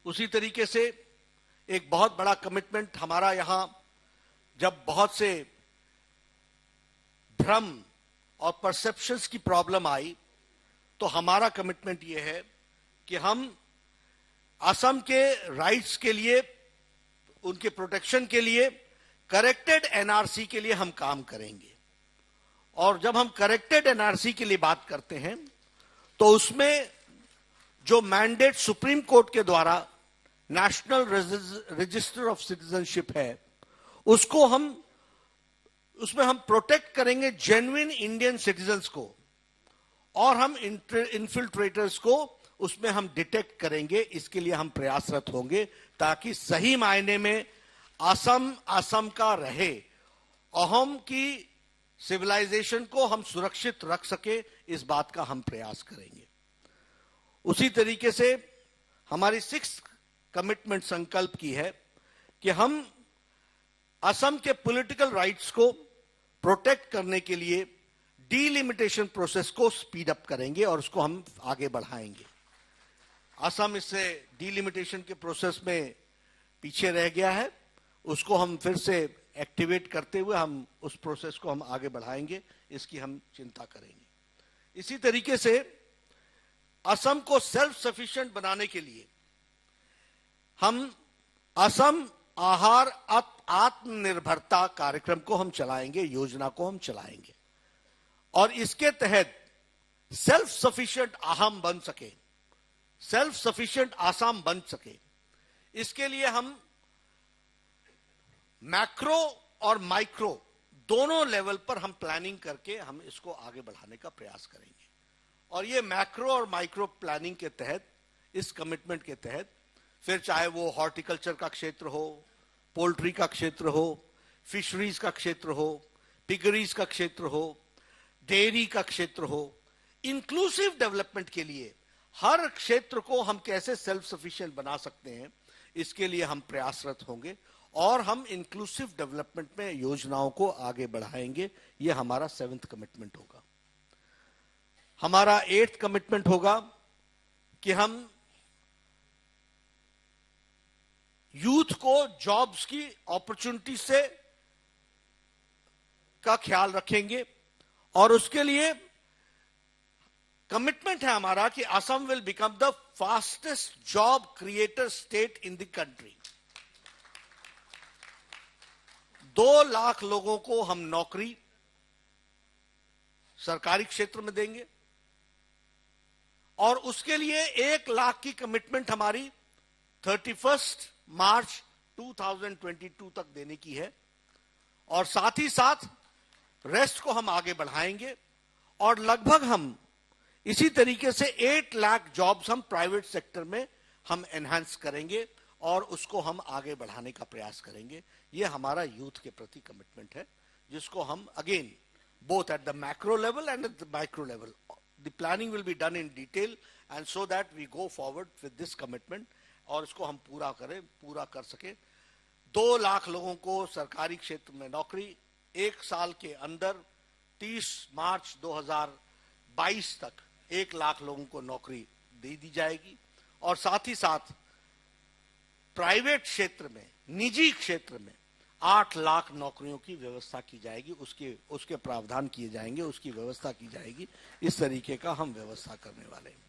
उसी तरीके से एक बहुत बड़ा कमिटमेंट हमारा यहां, जब बहुत से भ्रम और परसेप्शंस की प्रॉब्लम आई, तो हमारा कमिटमेंट यह है कि हम असम के राइट्स के लिए, उनके प्रोटेक्शन के लिए करेक्टेड एनआरसी के लिए हम काम करेंगे। और जब हम करेक्टेड एनआरसी के लिए बात करते हैं तो उसमें जो मैंडेट सुप्रीम कोर्ट के द्वारा नेशनल रजिस्टर ऑफ सिटीजनशिप है, उसमें हम प्रोटेक्ट करेंगे जेन्युइन इंडियन सिटीजन्स को, और हम इन्फिल्ट्रेटर्स को उसमें हम डिटेक्ट करेंगे। इसके लिए हम प्रयासरत होंगे ताकि सही मायने में असम का रहे, अहोम की सिविलाइजेशन को हम सुरक्षित रख सके, इस बात का हम प्रयास करेंगे। उसी तरीके से हमारी 6th कमिटमेंट संकल्प की है कि हम असम के पॉलिटिकल राइट्स को प्रोटेक्ट करने के लिए डीलिमिटेशन प्रोसेस को स्पीड अप करेंगे और उसको हम आगे बढ़ाएंगे। असम इससे डीलिमिटेशन के प्रोसेस में पीछे रह गया है, उसको हम फिर से एक्टिवेट करते हुए हम उस प्रोसेस को हम आगे बढ़ाएंगे, इसकी हम चिंता करेंगे। इसी तरीके से असम को सेल्फ सफिशिएंट बनाने के लिए हम असम आहार आत्मनिर्भरता कार्यक्रम को हम चलाएंगे, योजना को हम चलाएंगे, और इसके तहत सेल्फ सफिशिएंट अहम बन सके, सेल्फ सफिशिएंट आसाम बन सके, इसके लिए हम मैक्रो और माइक्रो दोनों लेवल पर हम प्लानिंग करके हम इसको आगे बढ़ाने का प्रयास करेंगे। और ये मैक्रो और माइक्रो प्लानिंग के तहत, इस कमिटमेंट के तहत, फिर चाहे वो हॉर्टिकल्चर का क्षेत्र हो, पोल्ट्री का क्षेत्र हो, फिशरीज का क्षेत्र हो, पिगरीज का क्षेत्र हो, डेयरी का क्षेत्र हो, इंक्लूसिव डेवलपमेंट के लिए हर क्षेत्र को हम कैसे सेल्फ सफिशिएंट बना सकते हैं, इसके लिए हम प्रयासरत होंगे और हम इंक्लूसिव डेवलपमेंट में योजनाओं को आगे बढ़ाएंगे। यह हमारा 7th कमिटमेंट होगा। हमारा 8th कमिटमेंट होगा कि हम यूथ को जॉब्स की अपॉर्चुनिटी से का ख्याल रखेंगे, और उसके लिए कमिटमेंट है हमारा कि Assam will become the fastest job creator state in the country. 2 lakh लोगों को हम नौकरी सरकारी क्षेत्र में देंगे, और उसके लिए 1 लाख की कमिटमेंट हमारी 31 मार्च 2022 तक देने की है, और साथ ही साथ रेस्ट को हम आगे बढ़ाएंगे। और लगभग हम इसी तरीके से 8 लाख जॉब्स हम प्राइवेट सेक्टर में हम एनहांस करेंगे और उसको हम आगे बढ़ाने का प्रयास करेंगे। ये हमारा यूथ के प्रति कमिटमेंट है, जिसको हम again both at the macro level and at the micro level, the planning will be done in detail, and so that we go forward with this commitment और इसको हम पूरा कर सके। 2 लाख लोगों को सरकारी क्षेत्र में नौकरी, 1 साल के अंदर 30 मार्च 2022 तक 1 लाख लोगों को नौकरी दे दी जाएगी, और साथ ही साथ प्राइवेट क्षेत्र में, निजी क्षेत्र में 8 लाख नौकरियों की व्यवस्था की जाएगी, उसके प्रावधान किए जाएंगे, उसकी व्यवस्था की जाएगी। इस तरीके का हम व्यवस्था करने वाले हैं।